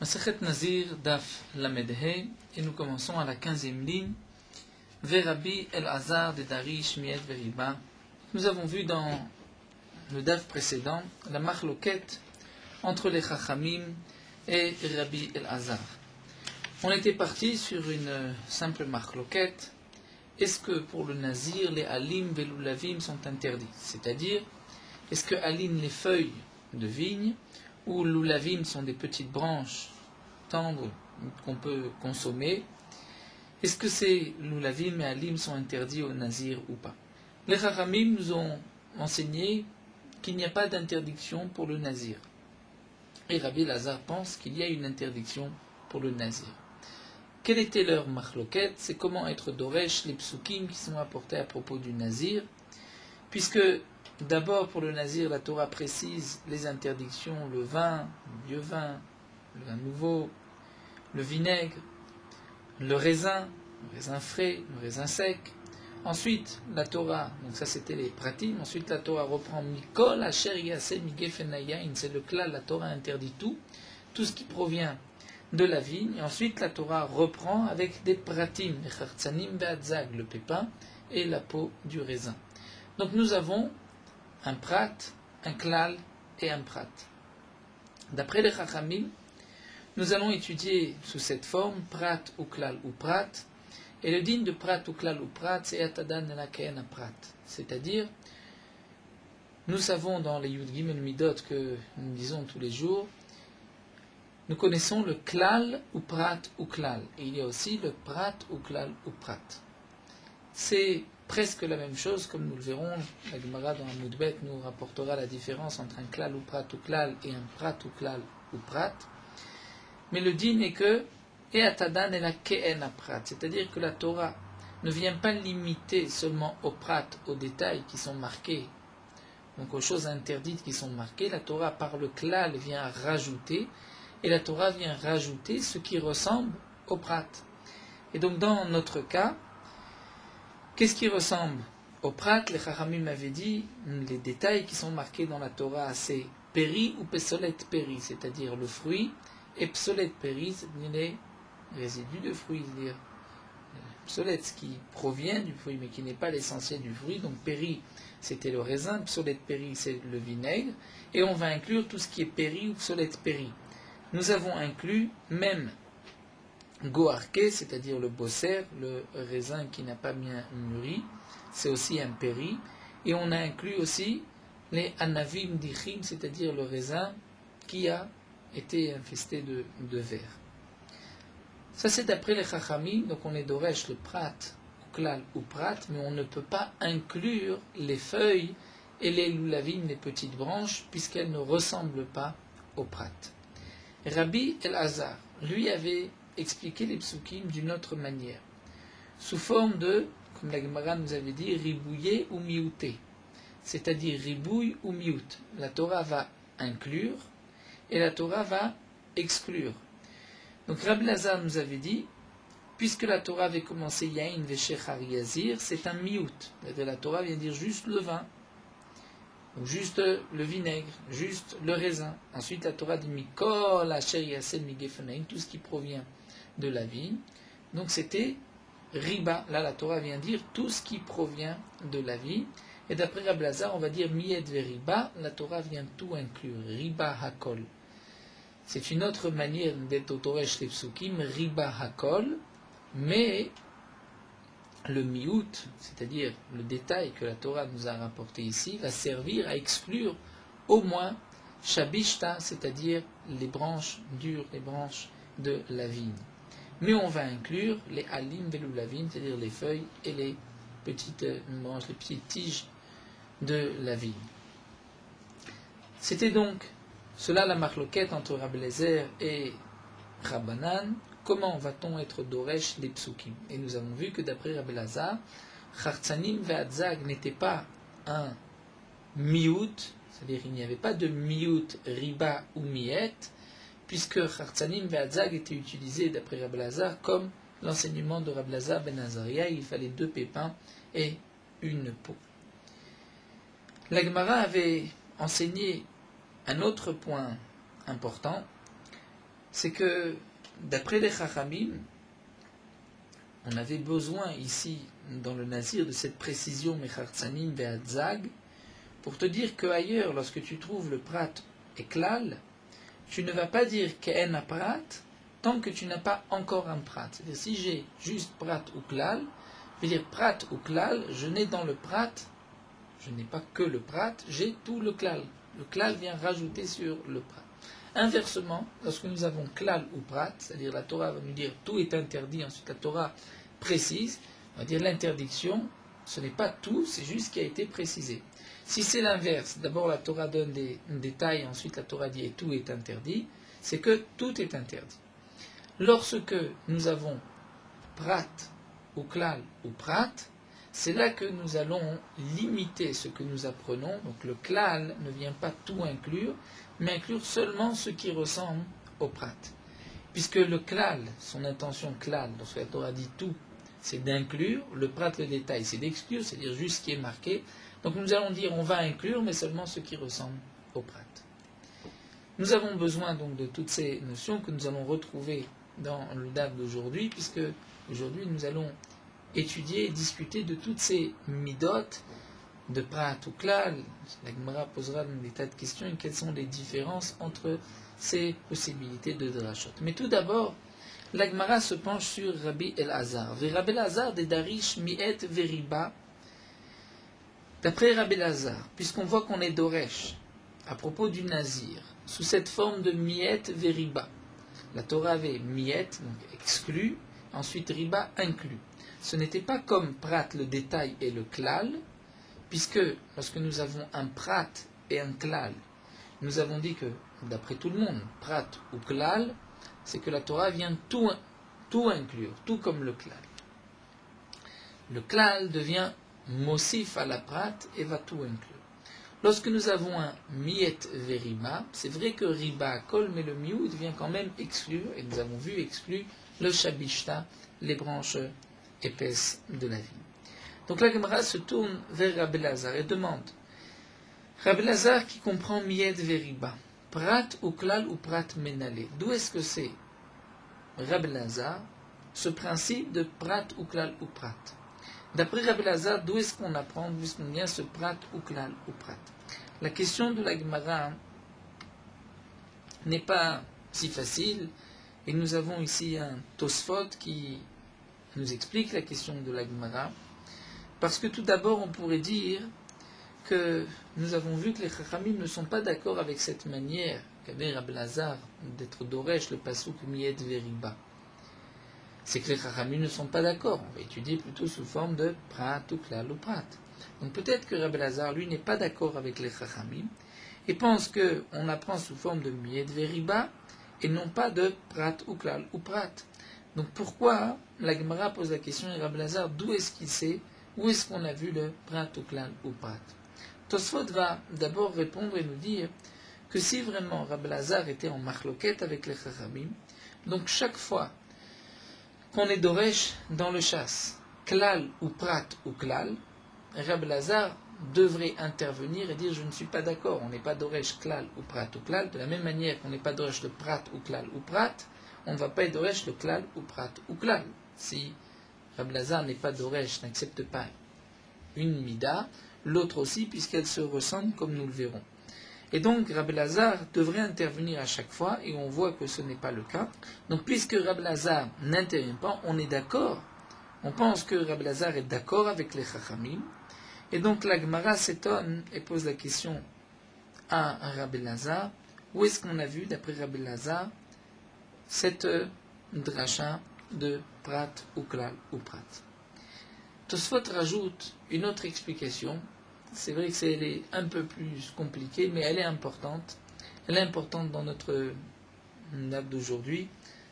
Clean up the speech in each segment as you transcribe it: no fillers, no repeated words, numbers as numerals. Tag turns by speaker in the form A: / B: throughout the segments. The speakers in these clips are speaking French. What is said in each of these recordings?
A: Masechet Nazir Daf Lamedhe, et nous commençons à la 15e ligne. Verabi El-Azar de Darish Miet Veriba. Nous avons vu dans le Daf précédent la marloquette entre les Chachamim et Rabbi El-Azar. On était parti sur une simple marloquette. Est-ce que pour le Nazir, les Alim Velulavim sont interdits? C'est-à-dire, est-ce que Alim, les feuilles de vigne, ou Lulavim sont des petites branches tendres qu'on peut consommer, est-ce que ces Lulavim et Alim sont interdits au Nazir ou pas? Les Chachamim nous ont enseigné qu'il n'y a pas d'interdiction pour le Nazir. Et Rabbi Lazare pense qu'il y a une interdiction pour le Nazir. Quelle était leur marloquette? C'est comment être Doresh, les psukim qui sont apportés à propos du Nazir, puisque d'abord pour le Nazir, la Torah précise les interdictions, le vin, le vieux vin, le vin nouveau, le vinaigre, le raisin frais, le raisin sec. Ensuite, la Torah, donc ça c'était les pratim, ensuite la Torah reprend Mikol, Asher Yaseh Migefenayain, c'est le klal, la Torah interdit tout ce qui provient de la vigne. Et ensuite la Torah reprend avec des pratim, les chartzanim ve'adzag, le pépin et la peau du raisin. Donc nous avons un prat, un klal et un prat. D'après les chachamim, nous allons étudier sous cette forme prat ou klal ou prat. Et le din de prat ou klal ou prat, c'est atadan elakeen prat. C'est-à-dire, nous savons dans les Yud Gimel Midot que nous disons tous les jours, nous connaissons le klal ou prat ou klal. Et il y a aussi le prat ou klal ou prat. C'est presque la même chose, comme nous le verrons. La Gemara dans Amud Bet nous rapportera la différence entre un klal ou prat ou klal et un prat ou klal ou prat. Mais le din est que et atadan et la ke'en prat, c'est-à-dire que la Torah ne vient pas limiter seulement au prat, aux détails qui sont marqués, donc aux choses interdites qui sont marquées. La Torah par le klal vient rajouter, et la Torah vient rajouter ce qui ressemble au prat. Et donc dans notre cas, qu'est-ce qui ressemble au prat? Les Chachamim avaient dit, les détails qui sont marqués dans la Torah, c'est péri ou pesolet péri, c'est-à-dire le fruit, et psolet péri, c'est-à-dire les résidus de fruits, c'est-à-dire psolet, ce qui provient du fruit, mais qui n'est pas l'essentiel du fruit. Donc péri, c'était le raisin, psolet péri, c'est le vinaigre, et on va inclure tout ce qui est péri ou psolet péri. Nous avons inclus même goarké, c'est-à-dire le bosser, le raisin qui n'a pas bien mûri, c'est aussi un péri, et on a inclus aussi les anavim dichim, c'est-à-dire le raisin qui a été infesté de vers. Ça c'est d'après les chachamim, donc on est doresh le prat, ou klal ou prat, mais on ne peut pas inclure les feuilles et les lulavim, les petites branches, puisqu'elles ne ressemblent pas au prat. Rabbi El-Azar, lui, avait expliqué les psukim d'une autre manière, sous forme de, comme la Gemara nous avait dit, ribouillé ou miouté, c'est-à-dire ribouille ou miout. La Torah va inclure et la Torah va exclure. Donc Rabbi El-Azar nous avait dit, puisque la Torah avait commencé Yain Veshechar Yazir, c'est un miout. La Torah vient dire juste le vin, donc juste le vinaigre, juste le raisin. Ensuite la Torah dit Mikol Asher Yaseh Migefenaim, tout ce qui provient de la vigne. Donc c'était riba. Là la Torah vient dire tout ce qui provient de la vigne. Et d'après Rabbi El-Azar, on va dire Miet Veriba, la Torah vient tout inclure. Riba Hakol. C'est une autre manière d'être au Toresh les psukim, riba hakol, mais le miout, c'est-à-dire le détail que la Torah nous a rapporté ici, va servir à exclure au moins shabishta, c'est-à-dire les branches dures, les branches de la vigne. Mais on va inclure les alim velulavim, c'est-à-dire les feuilles et les petites branches, les petites tiges de la vigne. C'était donc cela la marloquette entre Rabbi Eliezer et Rabbanan. Comment va-t-on être doresh les psukim? Et nous avons vu que d'après Rabbi Elazar, chartzanim ve'adzag n'était pas un miout, c'est-à-dire il n'y avait pas de miout riba ou miet, puisque chartzanim ve'adzag était utilisé d'après Rabbi Elazar comme l'enseignement de Rabbi Elazar ben Azaria, il fallait 2 pépins et une peau. La Gemara avait enseigné un autre point important, c'est que, d'après les Chachamim, on avait besoin ici, dans le Nazir, de cette précision Mechartsanim ve'adzag, pour te dire qu'ailleurs, lorsque tu trouves le prat et klal, tu ne vas pas dire qu'en a prat tant que tu n'as pas encore un prat. C'est-à-dire, si j'ai juste prat ou klal, je vais dire prat ou klal, je n'ai dans le prat, je n'ai pas que le prat, j'ai tout le klal. Le klal vient rajouter sur le prat. Inversement, lorsque nous avons klal ou prat, c'est-à-dire la Torah va nous dire tout est interdit, ensuite la Torah précise, on va dire l'interdiction, ce n'est pas tout, c'est juste ce qui a été précisé. Si c'est l'inverse, d'abord la Torah donne des détails, ensuite la Torah dit et tout est interdit, c'est que tout est interdit. Lorsque nous avons prat ou klal ou prat, c'est là que nous allons limiter ce que nous apprenons. Donc le klal ne vient pas tout inclure, mais inclure seulement ce qui ressemble au prat. Puisque le klal, son intention klal, lorsque la Torah dit tout, c'est d'inclure, le prat, le détail, c'est d'exclure, c'est-à-dire juste ce qui est marqué. Donc nous allons dire on va inclure, mais seulement ce qui ressemble au prat. Nous avons besoin donc de toutes ces notions que nous allons retrouver dans le DAF d'aujourd'hui, puisque aujourd'hui nous allons étudier et discuter de toutes ces midot de prat ou klal. La Gemara posera des tas de questions et quelles sont les différences entre ces possibilités de drashot. Mais tout d'abord, la Gemara se penche sur Rabbi Elazar. Rabbi Elazar de Darish mi'et veriba. D'après Rabbi Elazar, puisqu'on voit qu'on est doresh à propos du nazir, sous cette forme de mi'et veriba. La Torah avait mi'et, donc exclu, ensuite riba, inclus. Ce n'était pas comme prat, le détail et le klal, puisque lorsque nous avons un prat et un klal, nous avons dit que, d'après tout le monde, prat ou klal, c'est que la Torah vient tout inclure, tout comme le klal. Le klal devient mosif à la prat et va tout inclure. Lorsque nous avons un miet veriba, c'est vrai que riba kol, mais le miou devient quand même exclure, et nous avons vu exclure le shabishta, les branches épaisse de la vie. Donc la Gemara se tourne vers Rabbi Elazar et demande Rabbi Elazar qui comprend mied veriba, prat ou klal ou prat menale. D'où est-ce que c'est Rabbi Elazar ce principe de prat ou klal ou prat? D'après Rabbi Elazar, d'où est-ce qu'on apprend, d'où est-ce qu'on vient ce prat ou klal ou prat? La question de la Gemara n'est pas si facile et nous avons ici un Tosfot qui nous explique la question de la Gemara, parce que tout d'abord on pourrait dire que nous avons vu que les Chachamim ne sont pas d'accord avec cette manière qu'avait Rabbi Elazar d'être doresh le pasuk mied veriba. C'est que les Chachamim ne sont pas d'accord. On va étudier plutôt sous forme de prat ou klal ou prat. Donc peut-être que Rabbi Elazar lui n'est pas d'accord avec les Chachamim et pense qu'on apprend sous forme de mied veriba et non pas de prat ou klal ou prat. Donc pourquoi la Gemara pose la question à Rabbi Elazar, d'où est-ce qu'il sait, où est-ce qu'on a vu le prat ou klal ou prat? Tosfot va d'abord répondre et nous dire que si vraiment Rabbi Elazar était en marloquette avec les Chachamim, donc chaque fois qu'on est doresh dans le chasse, klal ou prat ou klal, Rabbi Elazar devrait intervenir et dire je ne suis pas d'accord, on n'est pas doresh klal ou prat ou klal, de la même manière qu'on n'est pas doresh le prat ou klal ou prat, on ne va pas être doresh le klal ou prat ou klal. Si Rabbi Elazar n'est pas doresh, n'accepte pas une mida, l'autre aussi, puisqu'elles se ressemblent comme nous le verrons. Et donc Rabbi Elazar devrait intervenir à chaque fois, et on voit que ce n'est pas le cas. Donc puisque Rabbi Elazar n'intervient pas, on est d'accord. On pense que Rabbi Elazar est d'accord avec les Chachamim. Et donc la Gemara s'étonne et pose la question à Rabbi Elazar, où est-ce qu'on a vu, d'après Rabbi Elazar, cette dracha de prat ou klal ou prat? Tosfot rajoute une autre explication. C'est vrai que c'est un peu plus compliquée, mais elle est importante. Elle est importante dans notre nappe d'aujourd'hui.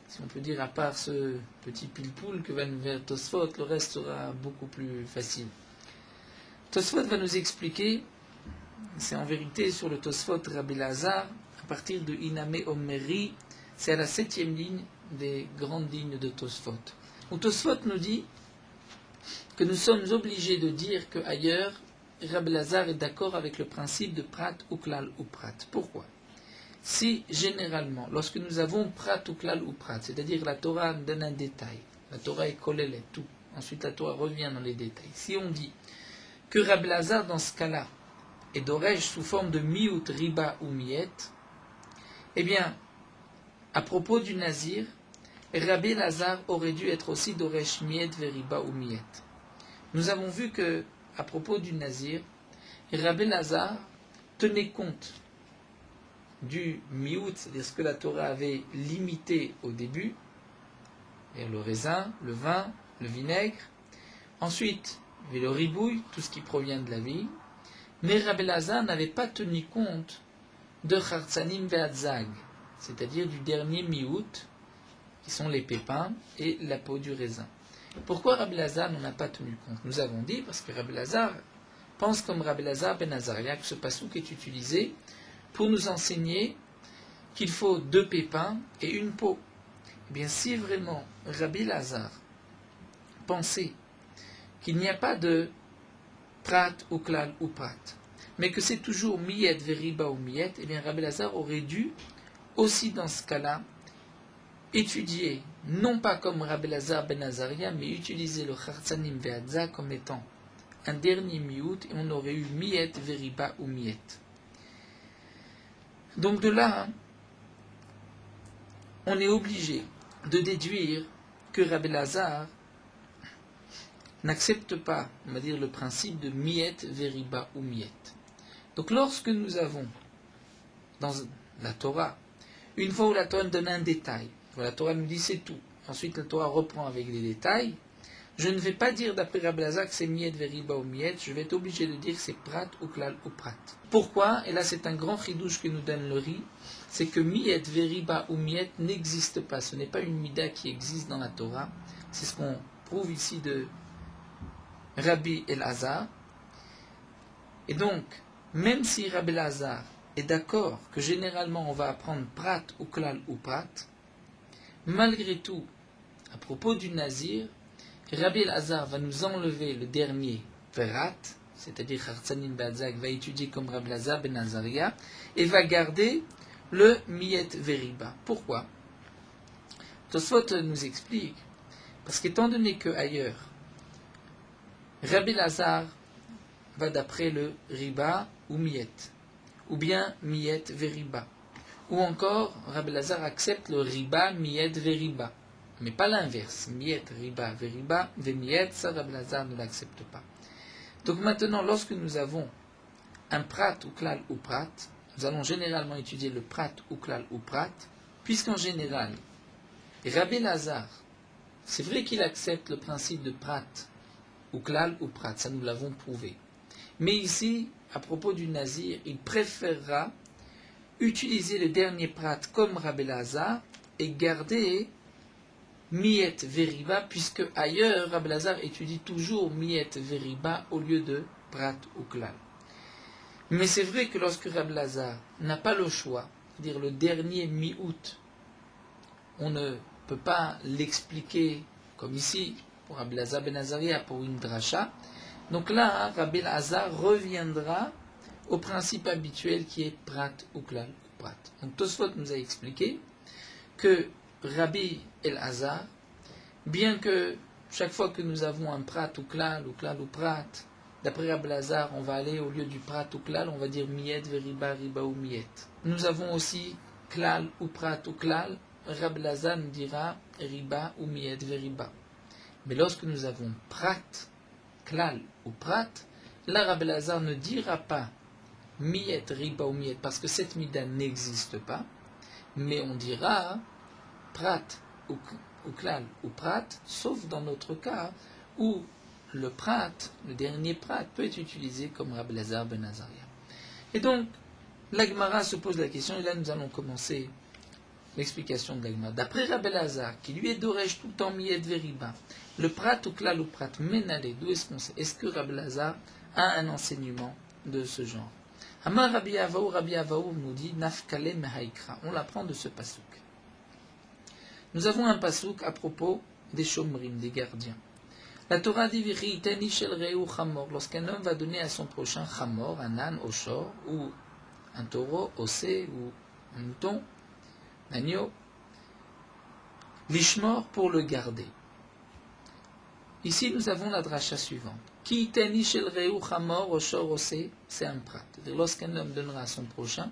A: Si on peut dire, à part ce petit pile-poule que va nous faire Tosfot, le reste sera beaucoup plus facile. Tosfot va nous expliquer, c'est en vérité sur le Tosfot Rabbi Elazar, à partir de Iname Omeri, c'est à la 7e ligne des grandes lignes de Tosfot. Où Tosfot nous dit que nous sommes obligés de dire qu'ailleurs, Rabbi Elazar est d'accord avec le principe de prat ou klal ou prat. Pourquoi? si généralement, lorsque nous avons prat ou klal ou prat, c'est-à-dire la Torah donne un détail, la Torah est collée, tout, ensuite la Torah revient dans les détails. Si on dit que Rabbi Lazar dans ce cas-là est d'oresh sous forme de miout, riba ou miet, eh bien, à propos du nazir, Rabbi Lazar aurait dû être aussi d'oresh miet, veriba ou miet. Nous avons vu que, à propos du nazir, Rabbi Lazar tenait compte du miout, c'est-à-dire ce que la Torah avait limité au début, le raisin, le vin, le vinaigre. Ensuite, il y avait le ribouille, tout ce qui provient de la vie. Mais Rabbi Lazar n'avait pas tenu compte de Chartzanim ve'adzag, c'est-à-dire du dernier miout, qui sont les pépins et la peau du raisin. Pourquoi Rabbi Lazar n'en a pas tenu compte? Nous avons dit, parce que Rabbi Lazar pense comme Rabbi Lazar ben Azaria, que ce passouk est utilisé pour nous enseigner qu'il faut 2 pépins et une peau. Eh bien, si vraiment Rabbi Lazar pensait qu'il n'y a pas de prat ou klal ou prat, mais que c'est toujours miyet, veriba ou miyet, eh bien Rabbi Lazar aurait dû aussi dans ce cas-là étudier, non pas comme Rabbi Lazar ben Azaria, mais utiliser le Chartzanim ve'adza comme étant un dernier miout, et on aurait eu miyet, veriba ou miyet. Donc de là, on est obligé de déduire que Rabbi Lazar n'accepte pas, on va dire, le principe de miyet, veriba ou miyet. Donc lorsque nous avons dans la Torah, une fois où la Torah nous donne un détail, où la Torah nous dit c'est tout, ensuite la Torah reprend avec les détails, je ne vais pas dire d'après Rabbi Lazar que c'est miyet, veriba ou miyet, je vais être obligé de dire que c'est prat ou klal ou prat. Pourquoi? Et là c'est un grand chidouche que nous donne le riz, c'est que miyet, veriba ou miyet n'existe pas, ce n'est pas une mida qui existe dans la Torah, c'est ce qu'on prouve ici de Rabbi Elazar. Et donc, même si Rabbi Elazar est d'accord que généralement on va apprendre prat ou klal ou prat, malgré tout, à propos du nazir, Rabbi Elazar va nous enlever le dernier verat, c'est-à-dire Chartzanim Badzak va étudier comme Rabbi Elazar ben Azaria, et va garder le miyet veriba. Pourquoi? Tosfot nous explique, parce qu'étant donné que ailleurs, Rabbi Elazar va d'après le riba ou miyet, ou bien miyet veriba, ou encore Rabbi Elazar accepte le riba, miyet, veriba, mais pas l'inverse, miyet, riba, veriba, miyet, ça Rabbi Elazar ne l'accepte pas. Donc maintenant, lorsque nous avons un prat ou klal ou prat, nous allons généralement étudier le prat ou klal ou prat, puisqu'en général, Rabbi Elazar, c'est vrai qu'il accepte le principe de prat ou klal ou prat, ça nous l'avons prouvé. Mais ici, à propos du nazir, il préférera utiliser le dernier prat comme Rabbi Elazar et garder miyet veriba, puisque ailleurs Rabbi Elazar étudie toujours miyet veriba au lieu de prat ou klal. Mais c'est vrai que lorsque Rabbi Elazar n'a pas le choix, c'est-à-dire le dernier mi-août, on ne peut pas l'expliquer comme ici pour Rabbi Elazar ben Azaria pour une dracha. Donc là, Rabbi Elazar reviendra au principe habituel qui est prat ou klal ou prat. Donc Tosfot nous a expliqué que Rabbi Elazar, bien que chaque fois que nous avons un prat ou klal ou prat, d'après Rabbi Elazar, on va aller au lieu du prat ou klal, on va dire miyet, veriba, riba ou miyet. Nous avons aussi klal ou prat ou klal, Rabbi Elazar nous dira riba ou miyet, veriba. Mais lorsque nous avons prat, klal ou prat, là Rabbi Elazar ne dira pas miyet, riba ou miyet, parce que cette mida n'existe pas, mais on dira prat ou klal ou prat, sauf dans notre cas où le prat, le dernier prat, peut être utilisé comme Rabbi Elazar ben Azaria. Et donc, la Gemara se pose la question, et là nous allons commencer l'explication de la Gemara. D'après Rabbi Elazar, qui lui est d'oresh tout le temps miyet veriba, le prat ou klal ou prat menalé, d'où est-ce qu'on sait? Est-ce que Rabbi Elazar a un enseignement de ce genre? Amar Rabbi Avaou nous dit nafkale mehaikra. On l'apprend de ce pasouk. Nous avons un pasouk à propos des shomrim, des gardiens. La Torah dit Vichiteni shel reu chamor. Lorsqu'un homme va donner à son prochain chamor, un âne au shor, ou un taureau, osé, ou un mouton, un agneau, l'ishmor pour le garder. Ici, nous avons la dracha suivante. Ki teni shel reu chamor o shor ose, c'est un prat. Lorsqu'un homme donnera à son prochain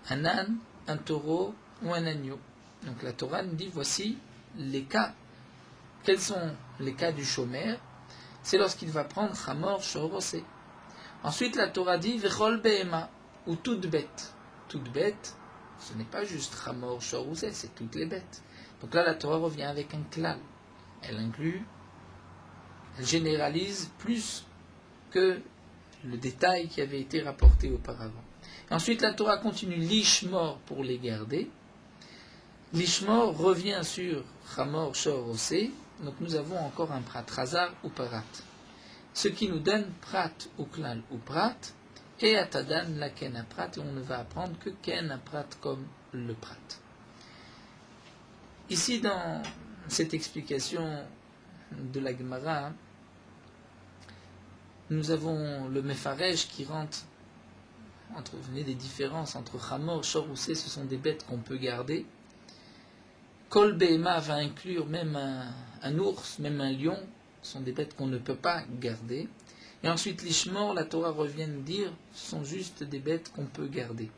A: un âne, un taureau ou un agneau. Donc la Torah nous dit, voici les cas. Quels sont les cas du chômeur? C'est lorsqu'il va prendre chamor shor ose. Ensuite, la Torah dit, vechol behema, ou toute bête. Toute bête, ce n'est pas juste chamor shor ose, c'est toutes les bêtes. Donc là, la Torah revient avec un klal. Elle inclut, elle généralise plus que le détail qui avait été rapporté auparavant. Et ensuite, la Torah continue l'ishmor pour les garder. L'ishmor revient sur chamor shor ose. Donc nous avons encore un prat, razar ou parat. Ce qui nous donne prat ou klal ou prat, et atadan la ken a prat, et on ne va apprendre que ken a prat comme le prat. Ici, dans cette explication de la Gemara, nous avons le Mefarej qui rentre entre des différences entre Chamor, Shor, Oussé, ce sont des bêtes qu'on peut garder. Kol Behema va inclure même un ours, même un lion, ce sont des bêtes qu'on ne peut pas garder. Et ensuite, l'Ishmor, la Torah revient nous dire, ce sont juste des bêtes qu'on peut garder.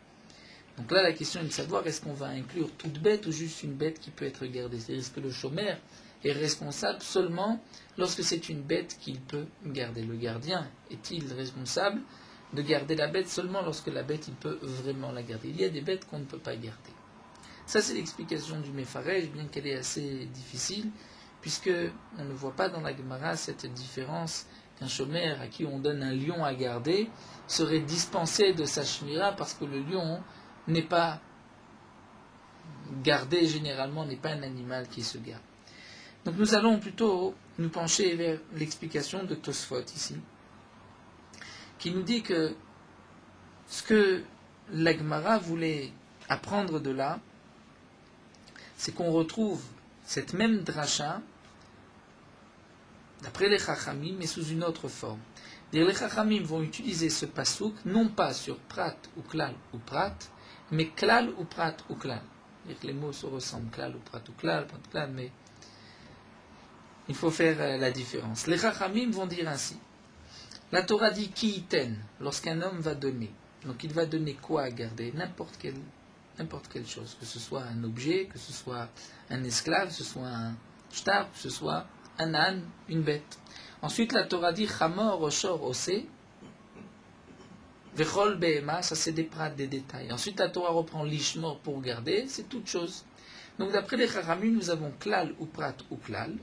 A: Donc là, la question est de savoir, est-ce qu'on va inclure toute bête ou juste une bête qui peut être gardée? C'est-à-dire, est-ce que le chômeur est responsable seulement lorsque c'est une bête qu'il peut garder? Le gardien est-il responsable de garder la bête seulement lorsque la bête, il peut vraiment la garder? Il y a des bêtes qu'on ne peut pas garder. Ça, c'est l'explication du Mefarej, bien qu'elle est assez difficile, puisque on ne voit pas dans la Gemara cette différence qu'un chômeur à qui on donne un lion à garder serait dispensé de sa shmira parce que le lion n'est pas gardé généralement, n'est pas un animal qui se garde. Donc nous allons plutôt nous pencher vers l'explication de Tosfot ici, qui nous dit que ce que la Gemara voulait apprendre de là, c'est qu'on retrouve cette même dracha d'après les Chachamim, mais sous une autre forme. Les Chachamim vont utiliser ce pasouk non pas sur prat ou klal ou prat, mais klal ou prat ou klal. Les mots se ressemblent, klal ou prat ou klal, mais il faut faire la différence. Les Chachamim vont dire ainsi. La Torah dit ki iten, lorsqu'un homme va donner. Donc il va donner quoi à garder? N'importe quelle chose, que ce soit un objet, que ce soit un esclave, que ce soit un shtar, que ce soit un âne, une bête. Ensuite, la Torah dit chamor, oshor, osé, vechol behema, ça c'est des prats, des détails. Ensuite, la Torah reprend l'ishmor pour garder, c'est toute chose. Donc, d'après les Chachamim, nous avons klal ou prat ou klal.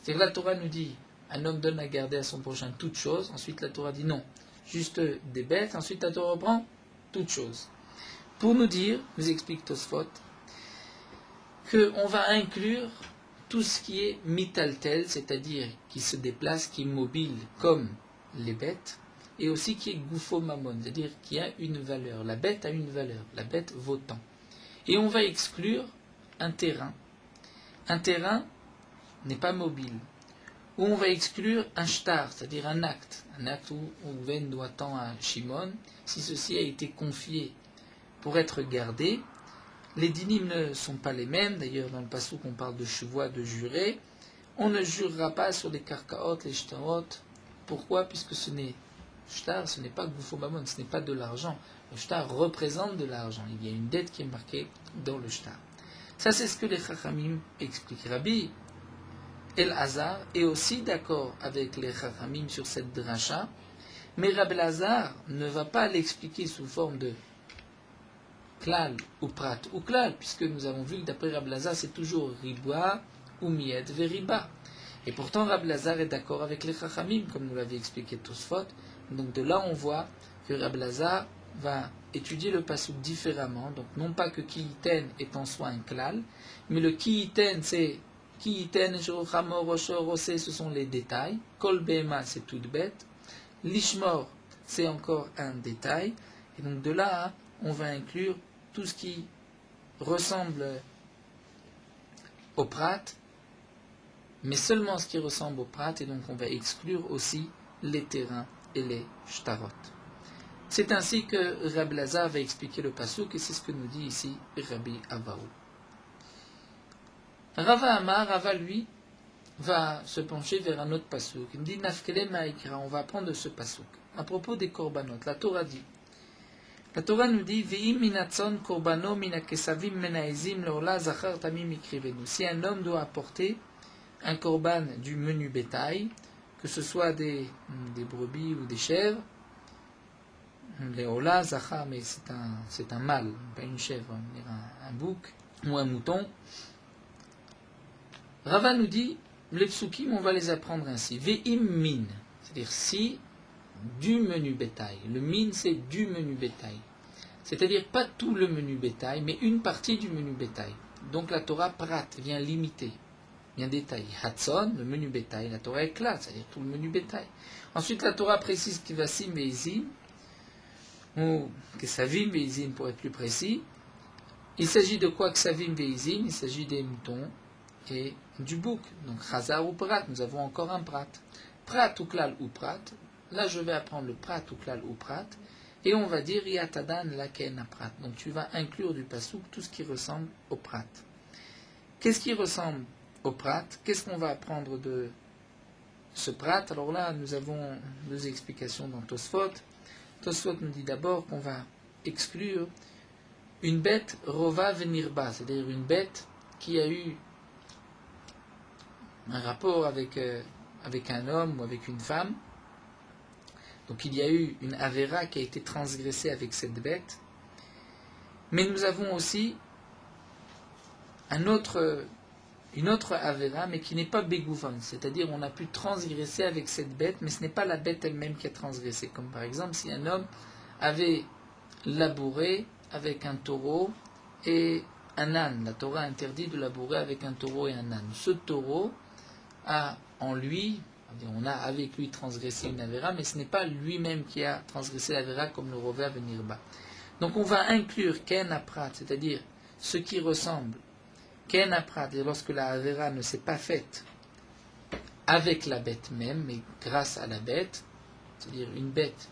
A: C'est-à-dire, la Torah nous dit un homme donne à garder à son prochain toute chose. Ensuite, la Torah dit non, juste des bêtes. Ensuite, la Torah reprend toute chose. Pour nous dire, nous explique Tosfot, qu'on va inclure tout ce qui est mitaltel, c'est-à-dire qui se déplace, qui est mobile comme les bêtes, et aussi qui est goufo mamon, c'est-à-dire qui a une valeur. La bête a une valeur, la bête vaut tant. Et on va exclure un terrain. Un terrain n'est pas mobile. Ou on va exclure un shtar, c'est-à-dire un acte où Rouven doit tant à Shimon, si ceci a été confié pour être gardé. Les dinim ne sont pas les mêmes, d'ailleurs dans le passouk on parle de chevois, de jurer. On ne jurera pas sur les karkaot, les shtarot. Pourquoi? Puisque ce n'est shtar, ce n'est pas goufomamon, ce n'est pas de l'argent. Le shtar représente de l'argent. Il y a une dette qui est marquée dans le shtar. Ça c'est ce que les chachamim expliquent. Rabbi El-Hazar est aussi d'accord avec les chachamim sur cette dracha, mais Rabbi El-Hazar ne va pas l'expliquer sous forme de klal ou prat ou klal, puisque nous avons vu que d'après Rabbi El-Hazar c'est toujours riba ou mied veriba. Et pourtant Rabbi El-Hazar est d'accord avec les chachamim, comme nous l'avait expliqué Tosfot. Donc de là on voit que Rabbi El-Hazar va étudier le passouk différemment. Donc non pas que kiiten est en soi un klal, mais le kiiten c'est kiiten, chamor, oshor, osé, ce sont les détails. Kol behema c'est toute bête. L'ishmor c'est encore un détail. Et donc de là on va inclure tout ce qui ressemble au prat, mais seulement ce qui ressemble au prat, et donc on va exclure aussi les terrains et les shtarot. C'est ainsi que Rabbi Lazar va expliquer le pasouk, et c'est ce que nous dit ici Rabbi Abahu. Rava Amar, Rava lui, va se pencher vers un autre pasouk. Il me dit Nafkele Ma'ikra, on va apprendre de ce pasouk. À propos des korbanot, la Torah dit. La Torah nous dit Ve'im minatzon korbano minakesavim menaezim leola zachar tamim ikrivenu. Si un homme doit apporter un korban du menu bétail, que ce soit des brebis ou des chèvres, leola zachar, mais c'est un mâle, pas une chèvre, un bouc ou un mouton. Rava nous dit les psukim, on va les apprendre ainsi. Ve'im min, c'est-à-dire si du menu bétail. Le min, c'est du menu bétail. C'est-à-dire pas tout le menu bétail, mais une partie du menu bétail. Donc la Torah prat vient limiter, vient détailler. Hatson, le menu bétail, la Torah éclate, c'est-à-dire tout le menu bétail. Ensuite la Torah précise kivasim veizim, ou kesavim veizim pour être plus précis. Il s'agit de quoi kesavim veizim? Il s'agit des moutons et du bouc. Donc chazar ou prat, nous avons encore un prat. Prat ou klal ou prat. Là, je vais apprendre le prat ou klal ou prat, et on va dire yatadan laken prat. Donc, tu vas inclure du pasouk tout ce qui ressemble au prat. Qu'est-ce qui ressemble au prat? Qu'est-ce qu'on va apprendre de ce prat? Alors là, nous avons deux explications dans Tosfot. Tosfot nous dit d'abord qu'on va exclure une bête rova venirba, c'est-à-dire une bête qui a eu un rapport avec un homme ou avec une femme. Donc il y a eu une avéra qui a été transgressée avec cette bête. Mais nous avons aussi une autre avéra, mais qui n'est pas bégoufan. C'est-à-dire on a pu transgresser avec cette bête, mais ce n'est pas la bête elle-même qui a transgressé. Comme par exemple si un homme avait labouré avec un taureau et un âne. La Torah interdit de labourer avec un taureau et un âne. Ce taureau a en lui... On a avec lui transgressé une avéra, mais ce n'est pas lui-même qui a transgressé l'avéra comme le rova venir bas. Donc on va inclure ken aprat, c'est-à-dire ce qui ressemble ken aprat, et lorsque la avéra ne s'est pas faite avec la bête même, mais grâce à la bête, c'est-à-dire une bête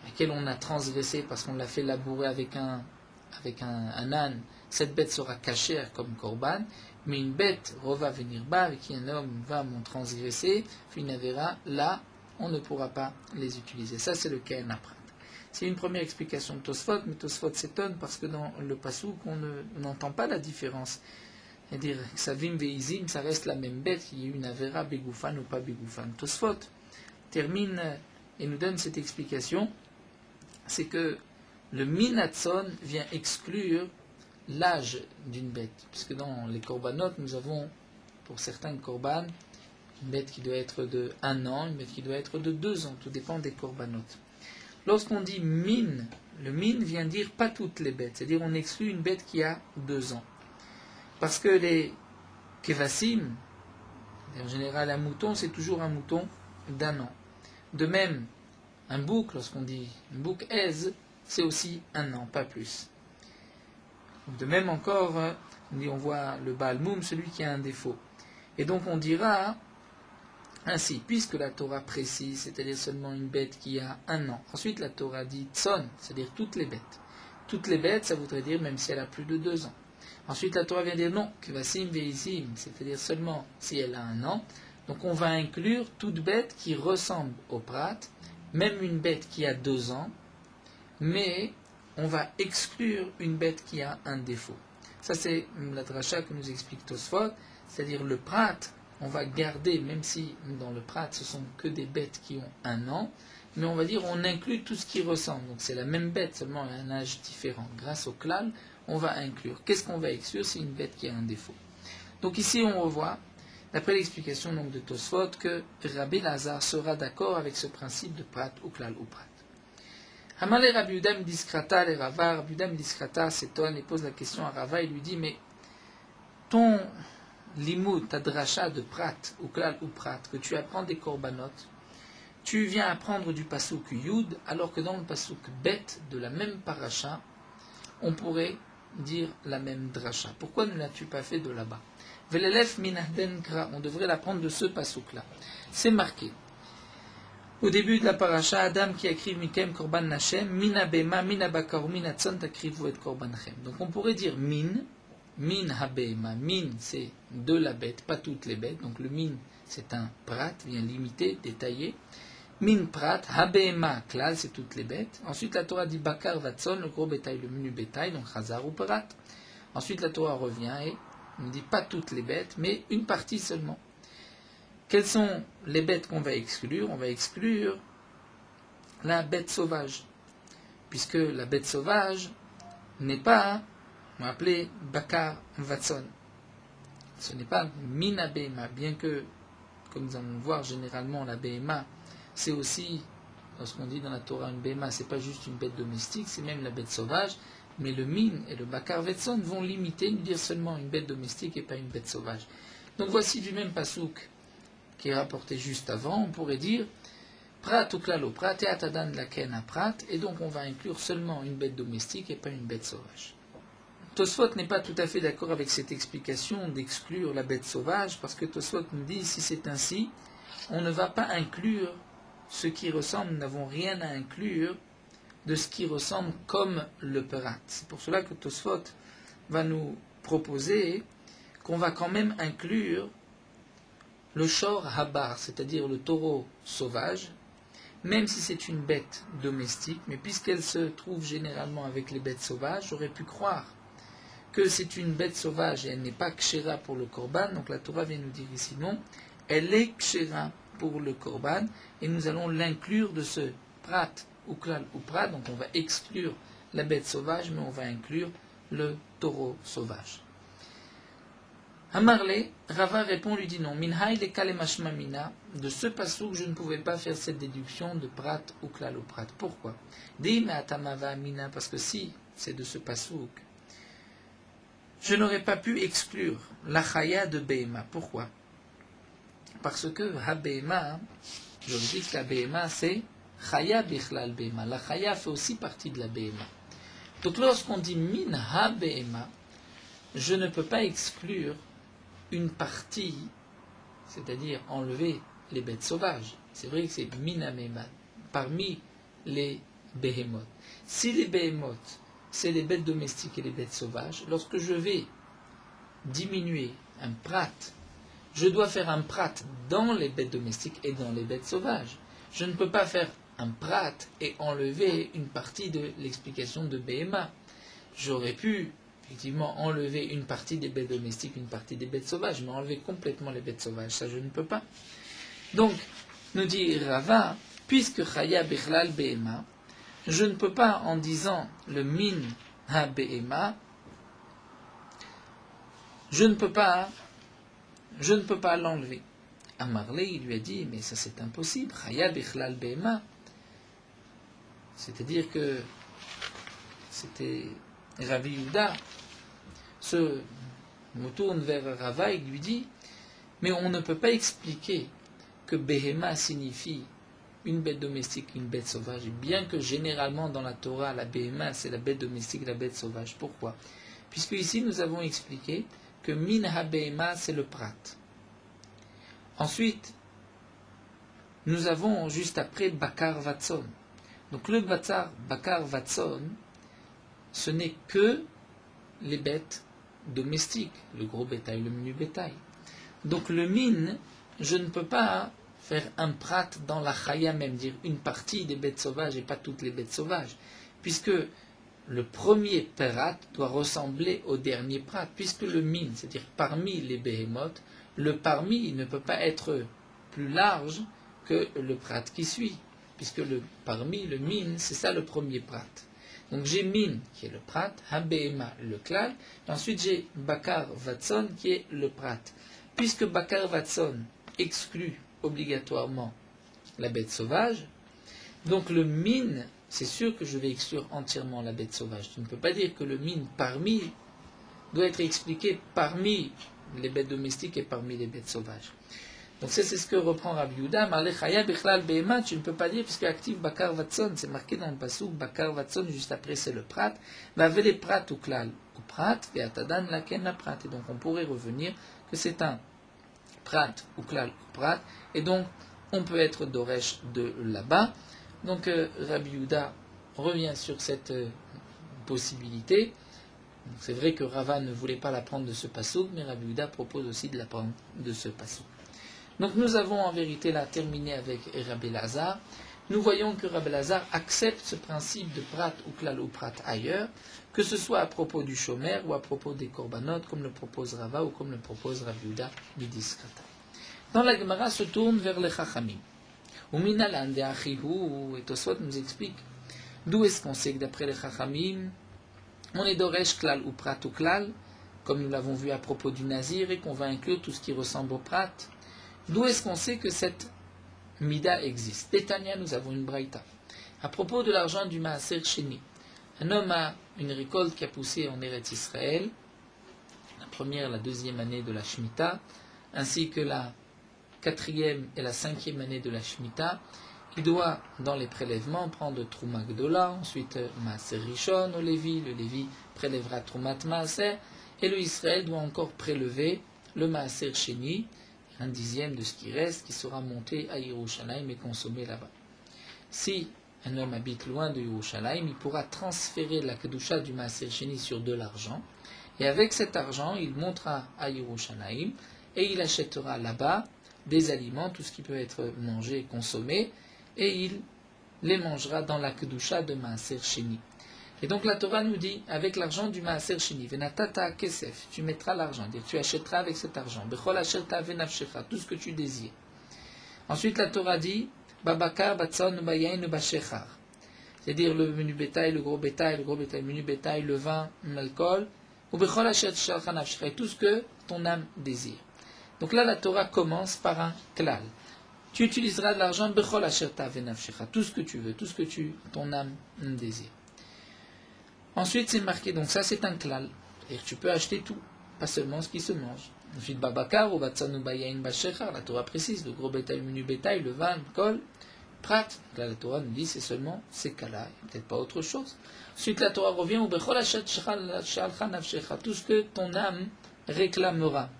A: à laquelle on a transgressé parce qu'on l'a fait labourer avec un âne, cette bête sera cachée comme korban. Mais une bête rova venir bas, avec qui un homme va transgresser, une avéra, là, on ne pourra pas les utiliser. Ça, c'est le Kain Aprat. C'est une première explication de Tosfot, mais Tosfot s'étonne parce que dans le Passouk, on n'entend pas la différence. C'est-à-dire, Savim veizim, ça reste la même bête, qu'il y ait une avéra begoufan ou pas begoufan. Tosfot termine et nous donne cette explication, c'est que le minatson vient exclure l'âge d'une bête, puisque dans les korbanot, nous avons pour certains korban une bête qui doit être de 1 an, une bête qui doit être de 2 ans, tout dépend des korbanot. Lorsqu'on dit min, le min vient dire pas toutes les bêtes, c'est-à-dire on exclut une bête qui a 2 ans. Parce que les kevassim, en général un mouton, c'est toujours un mouton d'1 an. De même, un bouc, lorsqu'on dit un bouc aise, c'est aussi 1 an, pas plus. De même encore, on voit le Baal Moum, celui qui a un défaut. Et donc on dira ainsi, puisque la Torah précise, c'est-à-dire seulement une bête qui a 1 an. Ensuite la Torah dit tson, c'est-à-dire toutes les bêtes. Toutes les bêtes, ça voudrait dire même si elle a plus de 2 ans. Ensuite la Torah vient dire non, kvasim veizim, c'est-à-dire seulement si elle a 1 an. Donc on va inclure toute bête qui ressemble au prat, même une bête qui a 2 ans, mais on va exclure une bête qui a un défaut. Ça, c'est la dracha que nous explique Tosfot, c'est-à-dire le prat, on va garder, même si dans le prat, ce sont que des bêtes qui ont 1 an, mais on va dire on inclut tout ce qui ressemble. Donc c'est la même bête, seulement à un âge différent. Grâce au klal, on va inclure. Qu'est-ce qu'on va exclure? C'est une bête qui a un défaut. Donc ici, on revoit, d'après l'explication donc, de Tosfot, que Rabbi Lazar sera d'accord avec ce principe de prat ou klal ou prat. Hamale Rabbi Yehuda Midiskrata le Rava, Rabbi Yehuda Midiskrata s'étonne et pose la question à Rava, il lui dit, mais ton limoud, ta dracha de prat, ou klal ou prat, que tu apprends des korbanot, tu viens apprendre du pasuk yud, alors que dans le pasuk bet, de la même paracha, on pourrait dire la même dracha. Pourquoi ne l'as-tu pas fait de là-bas? Velelef minahden kra, on devrait l'apprendre de ce pasuk-là. C'est marqué. Au début de la paracha, Adam qui écrit Mikem Korban Hashem, Mina Bema, Mina Bakar, Mina Tzon, Takrivu et Korban Hashem. Donc on pourrait dire Min Habema. Min, c'est de la bête, pas toutes les bêtes. Donc le min, c'est un prat, bien limité, détaillé. Min prat, Habema, klal, c'est toutes les bêtes. Ensuite la Torah dit Bakar Vatson, le gros bétail, le menu bétail, donc Chazar ou prat. Ensuite la Torah revient et ne dit pas toutes les bêtes, mais une partie seulement. Quelles sont les bêtes qu'on va exclure? On va exclure la bête sauvage, puisque la bête sauvage n'est pas, on va appeler Bakar Vatson. Ce n'est pas Mina Behema, bien que, comme nous allons voir, généralement la Behema, c'est aussi, lorsqu'on dit dans la Torah une Behema, c'est pas juste une bête domestique, c'est même la bête sauvage, mais le Min et le Bakar Vatson vont limiter, nous dire seulement une bête domestique et pas une bête sauvage. Donc voici du même pasouk qui est rapporté juste avant, on pourrait dire Prat ou klalo prat et atadan laken à prat, et donc on va inclure seulement une bête domestique et pas une bête sauvage. Tosfot n'est pas tout à fait d'accord avec cette explication d'exclure la bête sauvage, parce que Tosfot nous dit si c'est ainsi, on ne va pas inclure ce qui ressemble, nous n'avons rien à inclure de ce qui ressemble comme le prat. C'est pour cela que Tosfot va nous proposer qu'on va quand même inclure le shor habar, c'est-à-dire le taureau sauvage, même si c'est une bête domestique, mais puisqu'elle se trouve généralement avec les bêtes sauvages, j'aurais pu croire que c'est une bête sauvage et elle n'est pas kshera pour le korban, donc la Torah vient nous dire ici non, elle est kshera pour le korban, et nous allons l'inclure de ce prat ou klal ou prat, donc on va exclure la bête sauvage, mais on va inclure le taureau sauvage. Amarle, Rava répond, lui dit non. Minhaï le kalemashma mina, de ce pasouk, je ne pouvais pas faire cette déduction de prat ou klal ou prat. Pourquoi? Deime atamava mina, parce que si c'est de ce pasouk, je n'aurais pas pu exclure la chaya de Behema. Pourquoi? Parce que ha Behema, je vous dis que la Behema c'est chaya bichlal Behema. La chaya fait aussi partie de la Behema. Donc lorsqu'on dit min ha Behema, je ne peux pas exclure une partie, c'est-à-dire enlever les bêtes sauvages. C'est vrai que c'est minamema, parmi les behemoth. Si les behemoth, c'est les bêtes domestiques et les bêtes sauvages, lorsque je vais diminuer un prat, je dois faire un prat dans les bêtes domestiques et dans les bêtes sauvages. Je ne peux pas faire un prat et enlever une partie de l'explication de Behema. J'aurais pu effectivement enlever une partie des bêtes domestiques, une partie des bêtes sauvages, mais enlever complètement les bêtes sauvages, ça je ne peux pas. Donc, nous dit Rava, puisque Chaya Bichlal Behema, je ne peux pas, en disant le min ha Behema, je ne peux pas l'enlever. Amarle, il lui a dit, mais ça c'est impossible, Chaya Bichlal Behema, c'est-à-dire que c'était Ravi Yehuda se tourne vers Rava et lui dit mais on ne peut pas expliquer que Behema signifie une bête domestique, une bête sauvage, bien que généralement dans la Torah, la Behema c'est la bête domestique, la bête sauvage. Pourquoi? Puisque ici nous avons expliqué que Min ha-Behema c'est le prat. Ensuite, nous avons juste après Bakar Vatson. Donc le Bakar Vatson, ce n'est que les bêtes domestiques, le gros bétail, le menu bétail. Donc le min, je ne peux pas faire un prat dans la chaya même, dire une partie des bêtes sauvages et pas toutes les bêtes sauvages, puisque le premier prat doit ressembler au dernier prat, puisque le min, c'est-à-dire parmi les behemoths, le parmi ne peut pas être plus large que le prat qui suit, puisque le parmi, le min, c'est ça le premier prat. Donc j'ai min qui est le prat, ha-Behema le klal, et ensuite j'ai Bakar Vatson qui est le prat. Puisque Bakar Vatson exclut obligatoirement la bête sauvage, donc le min, c'est sûr que je vais exclure entièrement la bête sauvage. Tu ne peux pas dire que le min parmi doit être expliqué parmi les bêtes domestiques et parmi les bêtes sauvages. Donc c'est ce que reprend Rabbi Yehuda, Marlechaya Bichlal Behema, tu ne peux pas dire, puisque active Bakar Vatson, c'est marqué dans le passouk, Bakar Vatson, juste après c'est le prat, va les prat ou klal, ou prat, et atadan laken la prat. Et donc on pourrait revenir que c'est un prat ou klal ou prat, et donc on peut être Doresh de là-bas. Donc Rabbi Yehuda revient sur cette possibilité. C'est vrai que Rava ne voulait pas l'apprendre de ce passouk, mais Rabbi Yehuda propose aussi de l'apprendre de ce passouk. Donc nous avons en vérité là terminé avec Rabbi Lazare. Nous voyons que Rabbi Lazare accepte ce principe de prat ou klal ou prat ailleurs, que ce soit à propos du shomer ou à propos des korbanot, comme le propose Rava ou comme le propose Rabbi Yehuda du Diskrata. Dans la Gemara se tourne vers les Chachamim. Uminalan de Achihu, et Tosfot nous explique d'où est-ce qu'on sait que d'après les Chachamim, on est Doresh klal ou prat ou klal, comme nous l'avons vu à propos du Nazir, et qu'on va inclure tout ce qui ressemble au prat. D'où est-ce qu'on sait que cette Mida existe? Détania, nous avons une braïta. À propos de l'argent du Maaser Sheni, un homme a une récolte qui a poussé en Eretz Israël, la première et la deuxième année de la Shemitah, ainsi que la quatrième et la cinquième année de la Shemitah. Il doit, dans les prélèvements, prendre Trouma Gdola, ensuite Maaser Rishon au Lévi, le Lévi prélèvera Troumat Maaser, et le Israël doit encore prélever le Maaser Sheni, un dixième de ce qui reste, qui sera monté à Yerushalayim et consommé là-bas. Si un homme habite loin de Yerushalayim, il pourra transférer la Kedusha du Maaser Sheni sur de l'argent, et avec cet argent, il montera à Yerushalayim, et il achètera là-bas des aliments, tout ce qui peut être mangé et consommé, et il les mangera dans la Kedusha de Maaser Sheni. Et donc la Torah nous dit, avec l'argent du Maaser Sheni, venatata kesef, tu mettras l'argent, tu achèteras avec cet argent, bechol asherta venafshecha, tout ce que tu désires. Ensuite la Torah dit, babakar batson bayain bashechar, c'est-à-dire le menu bétail, le gros bétail, le menu bétail, le vin, l'alcool, ou bechol asherta nafshecha, tout ce que ton âme désire. Donc là la Torah commence par un klal. Tu utiliseras de l'argent, bechol asherta venafshecha, tout ce que tu veux, tout ce que ton âme désire. Ensuite, c'est marqué, donc ça c'est un klal. C'est-à-dire que tu peux acheter tout, pas seulement ce qui se mange. Ensuite, babakar ou batsanu bayain bashechar, la Torah précise, le gros bétail, le menu bétail, le vin, l'alcool, prat. Là, la Torah nous dit, c'est seulement ces cas-là, peut-être pas autre chose. Ensuite, la Torah revient, ou bechol asherta nafshecha, tout ce que ton âme réclamera.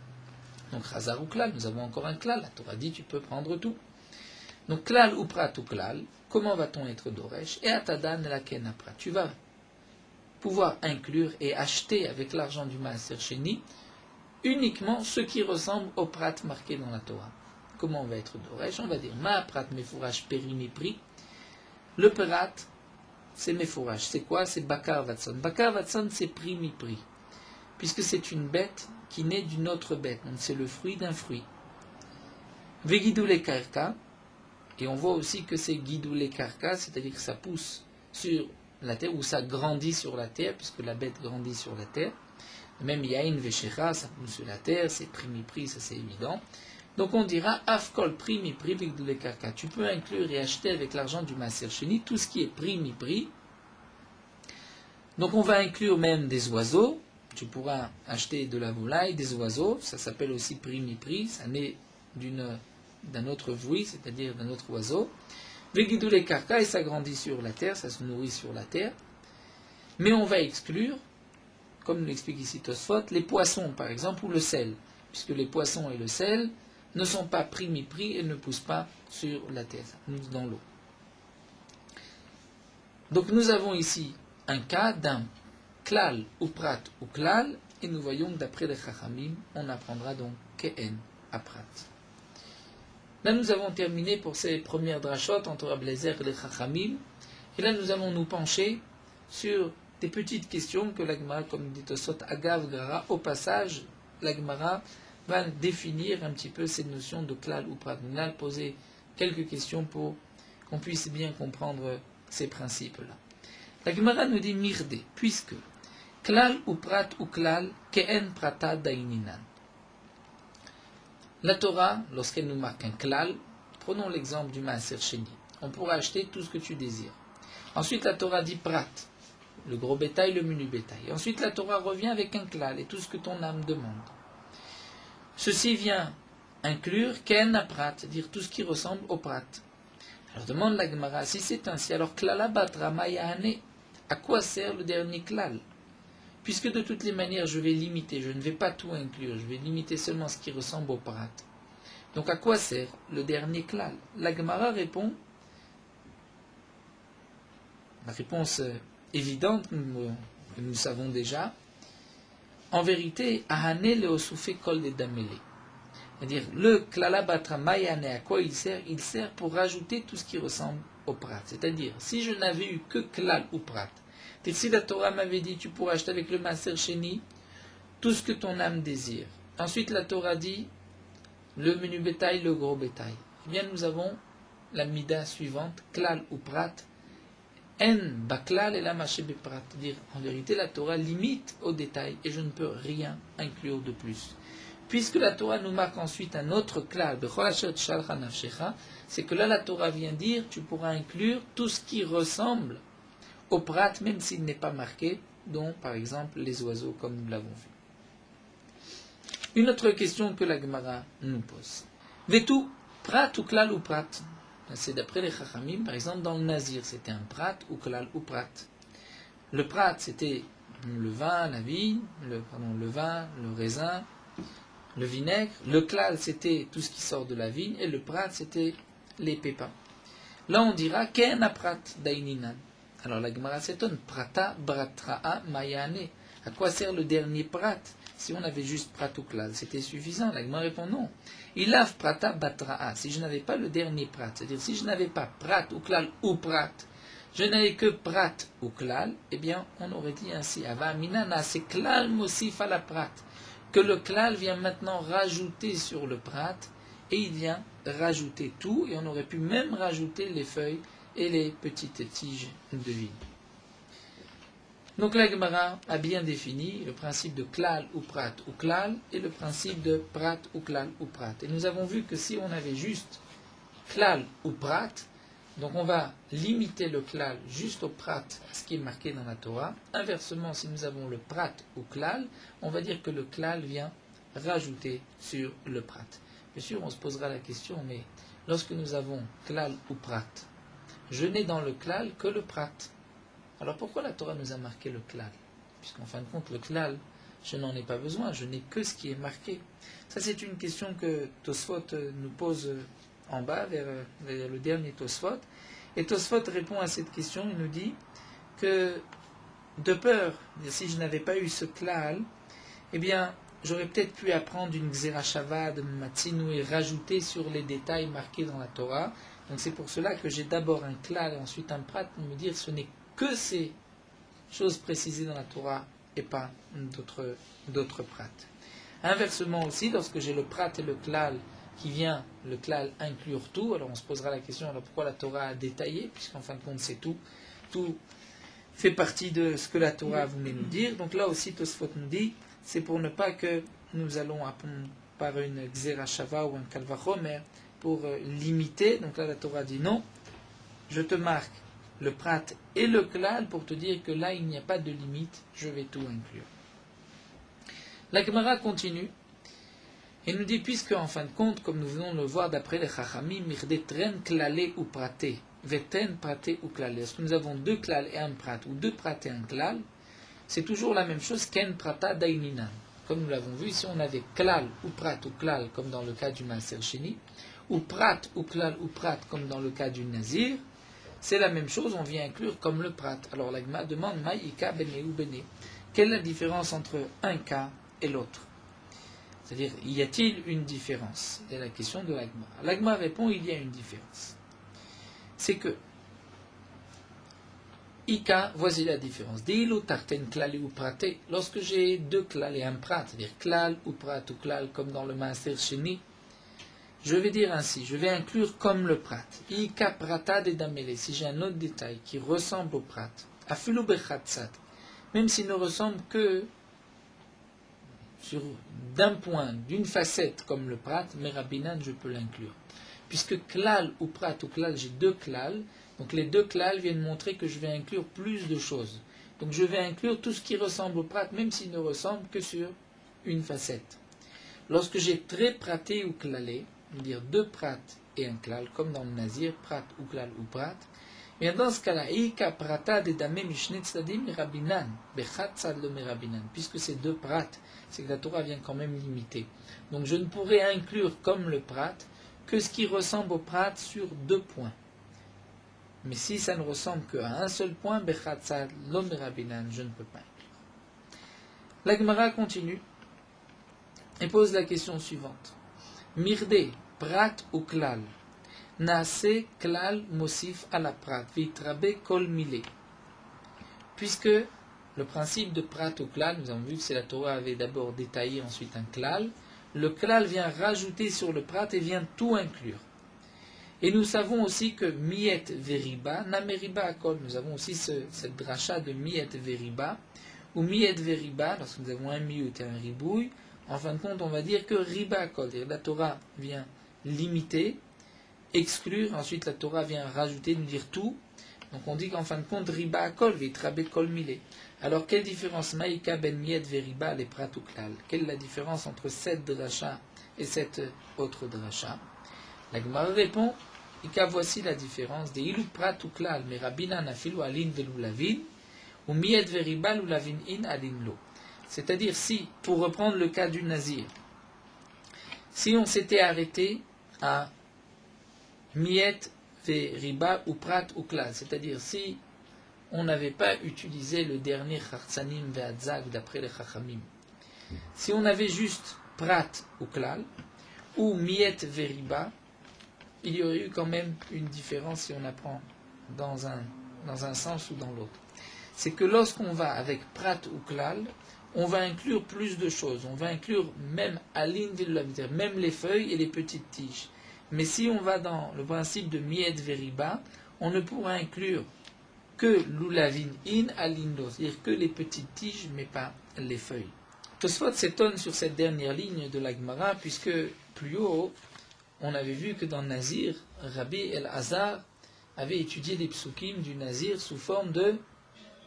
A: Donc, chazar ou klal, nous avons encore un klal. La Torah dit, tu peux prendre tout. Donc, klal ou prat ou klal, comment va-t-on être doresh? Et atadan la ken prat. Tu vas pouvoir inclure et acheter avec l'argent du Maaser Sheni uniquement ce qui ressemble au prat marqué dans la Torah. Comment on va être doresh? On va dire ma prat mefourash périmipri. Le prat, c'est mefourash. C'est quoi? C'est bakar vatson. Bakar vatson, c'est primipri, puisque c'est une bête qui naît d'une autre bête. Donc c'est le fruit d'un fruit. Vegidoule karka, et on voit aussi que c'est gidoule karka, c'est-à-dire que ça pousse sur la terre, ou ça grandit sur la terre, puisque la bête grandit sur la terre. Même yain veshecha, ça pousse sur la terre, c'est primipri, ça c'est évident. Donc on dira afkol primipri vigdoule karka. Tu peux inclure et acheter avec l'argent du Maaser Sheni tout ce qui est primipri. Donc on va inclure même des oiseaux. Tu pourras acheter de la volaille, des oiseaux, ça s'appelle aussi primipri, ça naît d'un autre fruit, c'est-à-dire d'un autre oiseau. Vegidoule karka, et ça grandit sur la terre, ça se nourrit sur la terre. Mais on va exclure, comme l'explique ici Tosfot, les poissons par exemple, ou le sel, puisque les poissons et le sel ne sont pas primipri et ne poussent pas sur la terre, dans l'eau. Donc nous avons ici un cas d'un klal ou prat ou klal, et nous voyons que d'après les chachamim, on apprendra donc ke'en à prat. Là nous avons terminé pour ces premières drachot entre Rabbi Eliezer et les chachamim, et là nous allons nous pencher sur des petites questions que la Gemara, comme dit Tosot, agav gara, au passage, la Gemara va définir un petit peu ces notions de klal ou prat. Nous allons poser quelques questions pour qu'on puisse bien comprendre ces principes-là. La Gemara nous dit mirde, puisque klal ou prat ou klal, ke'en prata daininan. La Torah, lorsqu'elle nous marque un klal, prenons l'exemple du Maaser Sheni, on pourra acheter tout ce que tu désires. Ensuite, la Torah dit prat, le gros bétail, le menu bétail. Ensuite, la Torah revient avec un klal et tout ce que ton âme demande. Ceci vient inclure ken à prat, c'est-à-dire tout ce qui ressemble au prat. Alors demande la Gemara, si c'est ainsi, alors klala batra mayahane, à quoi sert le dernier klal? Puisque de toutes les manières, je vais limiter, je ne vais pas tout inclure, je vais limiter seulement ce qui ressemble au prat. Donc à quoi sert le dernier klal? La Gemara répond, la réponse évidente que nous savons déjà, en vérité, ahane le osoufe kol de damele. C'est-à-dire, le klala batra mayane, à quoi il sert? Il sert pour rajouter tout ce qui ressemble au prat. C'est-à-dire, si je n'avais eu que klal ou prat, si la Torah m'avait dit, tu pourras acheter avec le maaser sheni tout ce que ton âme désire. Ensuite, la Torah dit, le menu bétail, le gros bétail. Eh bien, nous avons la mida suivante, klal ou prat, en baklal et la maché beprat. C'est-à-dire, en vérité, la Torah limite au détail et je ne peux rien inclure de plus. Puisque la Torah nous marque ensuite un autre klal, c'est que là, la Torah vient dire, tu pourras inclure tout ce qui ressemble au prat, même s'il n'est pas marqué, dont, par exemple, les oiseaux, comme nous l'avons vu. Une autre question que la Gemara nous pose. Vetu, prat ou klal ou prat? C'est d'après les Chachamim, par exemple, dans le Nazir, c'était un prat ou klal ou prat. Le prat, c'était le vin, la vigne, le vin, le raisin, le vinaigre. Le klal, c'était tout ce qui sort de la vigne. Et le prat, c'était les pépins. Là, on dira, Ken prat daininan. Alors la Gemara s'étonne. Prata bratra'a mayane. À quoi sert le dernier prat? Si on avait juste prat ou klal, c'était suffisant. La Gemara répond non. Ilav prata batra'a. Si je n'avais pas le dernier prat, c'est-à-dire si je n'avais pas prat ou klal ou prat, je n'avais que prat ou klal, eh bien, on aurait dit ainsi. Ava minana, c'est klal mosif à la prat. Que le klal vient maintenant rajouter sur le prat, et il vient rajouter tout, et on aurait pu même rajouter les feuilles et les petites tiges de vigne. Donc la Gemara a bien défini le principe de klal ou prat ou klal, et le principe de prat ou klal ou prat. Et nous avons vu que si on avait juste klal ou prat, donc on va limiter le klal juste au prat, à ce qui est marqué dans la Torah. Inversement, si nous avons le prat ou klal, on va dire que le klal vient rajouter sur le prat. Bien sûr, on se posera la question, mais lorsque nous avons klal ou prat, je n'ai dans le klal que le prat. Alors pourquoi la Torah nous a marqué le klal? Puisqu'en fin de compte, le klal, je n'en ai pas besoin, je n'ai que ce qui est marqué. Ça, c'est une question que Tosfot nous pose en bas, vers le dernier Tosfot. Et Tosfot répond à cette question, il nous dit que de peur, si je n'avais pas eu ce klal, eh bien, j'aurais peut-être pu apprendre une Xerashava de Matzinu et rajouter sur les détails marqués dans la Torah. Donc c'est pour cela que j'ai d'abord un klal et ensuite un prat pour me dire ce n'est que ces choses précisées dans la Torah et pas d'autres prat. Inversement aussi, lorsque j'ai le prat et le klal qui vient, le klal inclure tout, alors on se posera la question, alors pourquoi la Torah a détaillé, puisqu'en fin de compte c'est tout. Tout fait partie de ce que la Torah voulait nous dire. Donc là aussi, Tosfot nous dit, c'est pour ne pas que nous allons apprendre par une Xerashava ou un Kalvachomer pour limiter. Donc là, la Torah dit non, je te marque le prat et le klal pour te dire que là, il n'y a pas de limite, je vais tout inclure. La Gemara continue et nous dit, puisque en fin de compte, comme nous venons de le voir d'après les Chachamim, mirdetren klalé ou praté, veten praté ou klalé. Est-ce que nous avons deux klal et un prat, ou deux prat et un klal? C'est toujours la même chose qu'en prata daininan. Comme nous l'avons vu, ici on avait klal ou prat ou klal, comme dans le cas du maaser sheni, ou prat ou klal ou prat, comme dans le cas du nazir. C'est la même chose, on vient inclure comme le prat. Alors la Gemara demande, maïka bene ou bene. Quelle est la différence entre un cas et l'autre? C'est-à-dire, y a-t-il une différence? C'est la question de la Gemara. La Gemara répond, il y a une différence. C'est que Ika, voici la différence. Dilo tarten klali ou praté. Lorsque j'ai deux klal et un prat, c'est-à-dire klal ou prat ou klal comme dans le maaser sheni, je vais dire ainsi, je vais inclure comme le prat. Ika prata de damele. Si j'ai un autre détail qui ressemble au prat, afilu bechatzat, même s'il ne ressemble que d'un point, d'une facette comme le prat, mais rabinan, je peux l'inclure. Puisque klal ou prat ou klal, j'ai deux klal, donc les deux klal viennent montrer que je vais inclure plus de choses. Donc je vais inclure tout ce qui ressemble au prat, même s'il ne ressemble que sur une facette. Lorsque j'ai très praté ou klalé, c'est-à-dire deux prat et un klal, comme dans le nazir, prat ou klal ou prat, Bien dans ce cas-là, Ika prata de dame mishne tzadim mirabinan, bechat tzad lo mirabinan, puisque c'est deux prat, c'est que la Torah vient quand même limiter. Donc je ne pourrais inclure comme le prat que ce qui ressemble au prat sur deux points. Mais si ça ne ressemble qu'à un seul point, bechat tzad lo mirabinan, je ne peux pas inclure. La Gemara continue et pose la question suivante. Mirde, prat ou klal? Naase klal mosif à la prat, vitrabe kol mile. Puisque le principe de prat ou klal, nous avons vu que c'est la Torah avait d'abord détaillé ensuite un klal, le klal vient rajouter sur le prat et vient tout inclure. Et nous savons aussi que miet veriba, nameriba akol, nous avons aussi cette dracha de miet veriba, ou miet veriba, lorsque nous avons un miut et un ribouille, en fin de compte on va dire que riba akol, la Torah vient limiter, exclure, ensuite la Torah vient rajouter, nous dire tout. Donc on dit qu'en fin de compte, riba akol, vitrabe kol mile. Alors quelle différence, maïka ben miet veriba les prat ou klal? Quelle est la différence entre cette dracha et cette autre dracha? La Gemara répond, ika voici la différence, des ilu prat ou klal, mais rabina nafilu alin velu lavin, ou miet veriba ou lavin in alin lo. C'est-à-dire si, pour reprendre le cas du nazir, si on s'était arrêté à miet veriba ou prat ou klal, c'est-à-dire si on n'avait pas utilisé le dernier chartsanim ve'adzag d'après les chachamim, si on avait juste prat ou klal ou miet veriba, il y aurait eu quand même une différence si on apprend dans un sens ou dans l'autre. C'est que lorsqu'on va avec prat ou klal, on va inclure plus de choses. On va inclure même alin ve'lavin, même les feuilles et les petites tiges. Mais si on va dans le principe de miet veriba, on ne pourra inclure que l'ulavin in alindo, c'est-à-dire que les petites tiges, mais pas les feuilles. Tosfot s'étonne sur cette dernière ligne de la Gemara, puisque plus haut, on avait vu que dans Nazir, Rabbi El-Hazar avait étudié les psukim du Nazir sous forme de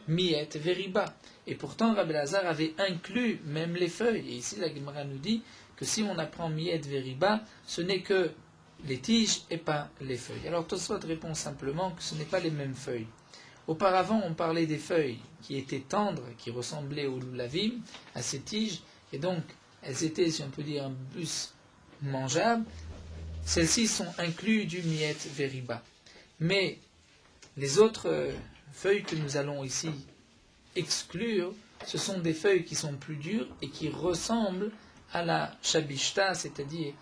A: miet veriba. Et pourtant, Rabbi El-Hazar avait inclus même les feuilles. Et ici, la Gemara nous dit que si on apprend miet veriba, ce n'est que les tiges et pas les feuilles. Alors Tosfot répond simplement que ce n'est pas les mêmes feuilles. Auparavant, on parlait des feuilles qui étaient tendres, qui ressemblaient aux loulavim, à ces tiges, et donc elles étaient, si on peut dire, un plus mangeables. Celles-ci sont incluses du miet veriba. Mais les autres feuilles que nous allons ici exclure, ce sont des feuilles qui sont plus dures et qui ressemblent à la shabishta, c'est-à-dire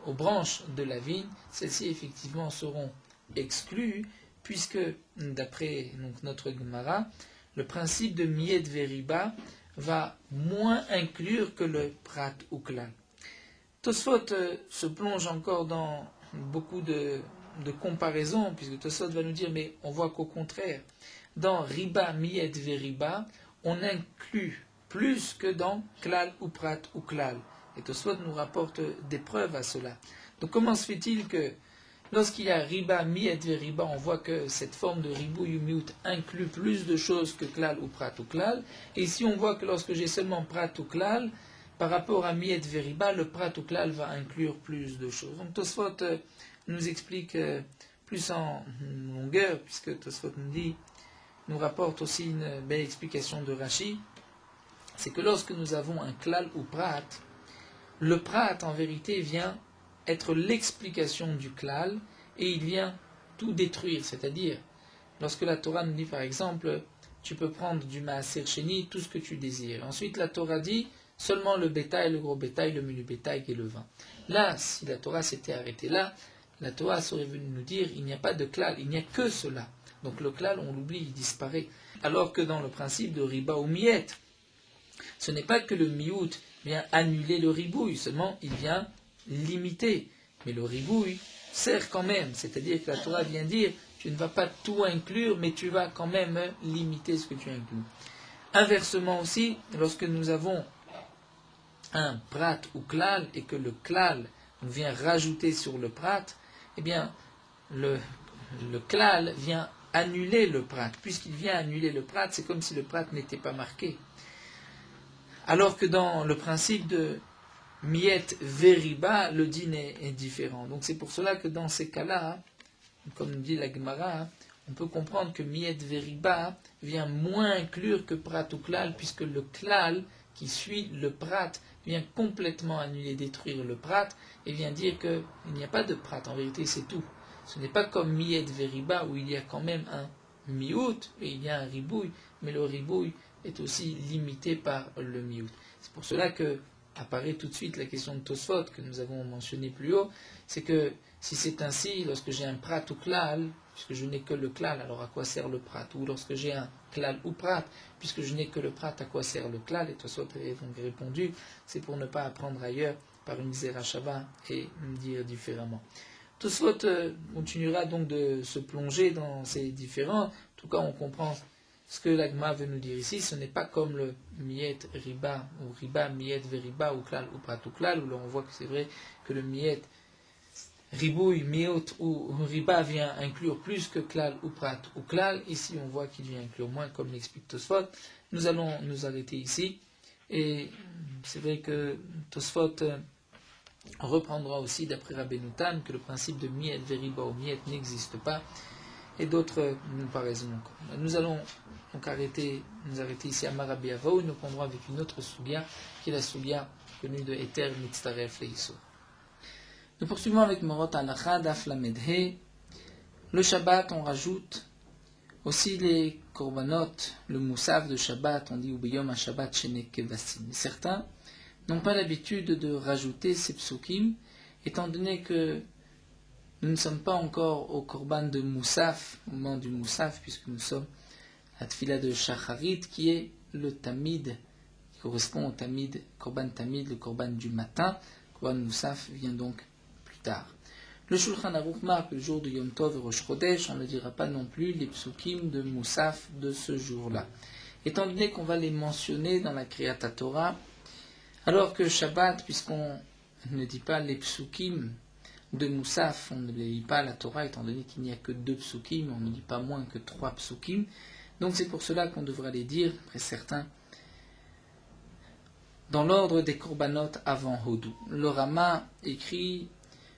A: aux branches de la vigne. Celles-ci effectivement seront exclues, puisque d'après notre Gemara, le principe de miet veriba va moins inclure que le prat ou klal. Tosfot se plonge encore dans beaucoup de comparaisons, puisque Tosfot va nous dire, mais on voit qu'au contraire, dans riba miet veriba, on inclut plus que dans klal ou prat ou klal. Et Tosfot nous rapporte des preuves à cela. Donc comment se fait-il que lorsqu'il y a riba miet veriba, on voit que cette forme de ribouille ou miut inclut plus de choses que klal ou prat ou klal, et ici on voit que lorsque j'ai seulement prat ou klal, par rapport à miet veriba, le prat ou klal va inclure plus de choses. Donc Tosfot nous explique plus en longueur, puisque Tosfot nous rapporte aussi une belle explication de Rashi, c'est que lorsque nous avons un klal ou prat, le prat en vérité vient être l'explication du klal et il vient tout détruire. C'est-à-dire, lorsque la Torah nous dit par exemple, tu peux prendre du maaser sheni, tout ce que tu désires. Ensuite la Torah dit seulement le bétail, le gros bétail, le menu bétail et le vin. Là, si la Torah s'était arrêtée là, la Torah serait venue nous dire il n'y a pas de klal, il n'y a que cela. Donc le klal, on l'oublie, il disparaît. Alors que dans le principe de riba ou miet, ce n'est pas que le miout vient annuler le ribouille, seulement il vient limiter. Mais le ribouille sert quand même, c'est-à-dire que la Torah vient dire tu ne vas pas tout inclure, mais tu vas quand même limiter ce que tu inclus. Inversement aussi, lorsque nous avons un prat ou klal et que le klal vient rajouter sur le prat, eh bien le klal vient annuler le prat. Puisqu'il vient annuler le prat, c'est comme si le prat n'était pas marqué. Alors que dans le principe de miet veriba, le din est différent. Donc c'est pour cela que dans ces cas-là, comme dit la Gemara, on peut comprendre que Miet Veriba vient moins inclure que Prat ou Klal, puisque le Klal qui suit le Prat vient complètement annuler, détruire le Prat, et vient dire qu'il n'y a pas de Prat, en vérité c'est tout. Ce n'est pas comme Miet Veriba où il y a quand même un Miout, et il y a un Ribouille, mais le Ribouille est aussi limité par le Miout. C'est pour cela que apparaît tout de suite la question de Tosfot que nous avons mentionné plus haut, c'est que si c'est ainsi, lorsque j'ai un Prat ou Klal, puisque je n'ai que le Klal, alors à quoi sert le Prat? Ou lorsque j'ai un Klal ou Prat, puisque je n'ai que le Prat, à quoi sert le Klal? Et Tosfot avait donc répondu, c'est pour ne pas apprendre ailleurs par une Zerachava et dire différemment. Tosfot continuera donc de se plonger dans ces différents. En tout cas, on comprend ce que l'Agma veut nous dire ici. Ce n'est pas comme le Miet Riba ou Riba Miet Veriba ou Klal ou Prat ou Klal, où l'on voit que c'est vrai que le Miet Ribouille, Miot ou Riba vient inclure plus que Klal ou Prat ou Klal. Ici, on voit qu'il vient inclure moins, comme l'explique Tosfot. Nous allons nous arrêter ici. Et c'est vrai que Tosfot reprendra aussi d'après Rabbeinu Tam que le principe de Miet Veriba ou Miet n'existe pas, et d'autres comparaisons encore. Nous allons donc nous arrêter ici à Marabi Avao, et nous prendrons avec une autre Sugia, qui est la Sugia connue de Eter Mitztaref Leisur. Nous poursuivons avec Morot Alacha Daf Lamed He. Le Shabbat, on rajoute aussi les korbanot, le moussaf de Shabbat, on dit Ubiyom à Shabbat Shene Kevasim. Certains n'ont pas l'habitude de rajouter ces psukim, étant donné que nous ne sommes pas encore au korban de moussaf, au moment du moussaf, puisque nous sommes à la tfila de Shacharit, qui est le tamid, qui correspond au tamid, korban tamid, le korban du matin. Le korban moussaf vient donc plus tard. Le Shulchan Aruch marque le jour de Yom Tov et Rosh Chodesh, on ne dira pas non plus les psukim de moussaf de ce jour-là. Étant donné qu'on va les mentionner dans la Kriyat Torah, alors que Shabbat, puisqu'on ne dit pas les psukim de moussaf, on ne les lit pas à la Torah, étant donné qu'il n'y a que 2 psukim, on ne dit pas moins que 3 psukim, donc c'est pour cela qu'on devra les dire, après certains, dans l'ordre des korbanot avant Hodou. Le Rama écrit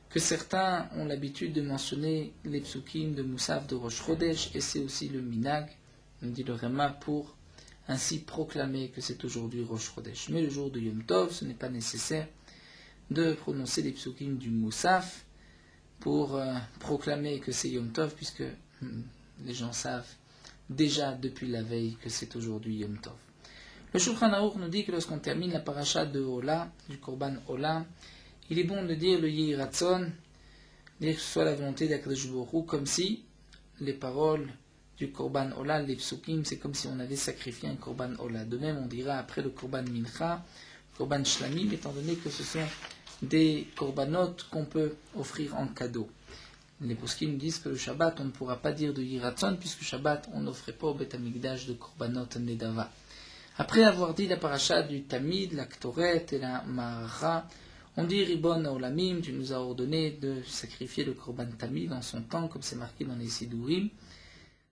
A: que certains ont l'habitude de mentionner les psukim de moussaf de Rosh Chodesh, et c'est aussi le minag, on dit le Rama, pour ainsi proclamer que c'est aujourd'hui Rosh Chodesh. Mais le jour de Yom Tov, ce n'est pas nécessaire de prononcer les psukim du moussaf pour proclamer que c'est Yom Tov, puisque les gens savent déjà depuis la veille que c'est aujourd'hui Yom Tov. Le Shulchan Aruch nous dit que lorsqu'on termine la paracha de Ola, du Korban Ola, il est bon de dire le Yehi Ratzon, dire que ce soit la volonté d'Akadosh Baruch Hu, comme si les paroles du Korban Ola, les psukim, c'est comme si on avait sacrifié un Korban Ola. De même, on dira après le Korban Mincha, Korban Shlamim, étant donné que ce sont des korbanot qu'on peut offrir en cadeau. Les poskim disent que le Shabbat, on ne pourra pas dire de Yiratzon, puisque Shabbat, on n'offrait pas au Beth Amikdash de korbanot nedava. Après avoir dit la paracha du Tamid, la Ktoret et la Mahara, on dit Ribon Olamim, tu nous as ordonné de sacrifier le Korban Tamid en son temps, comme c'est marqué dans les Sidurim.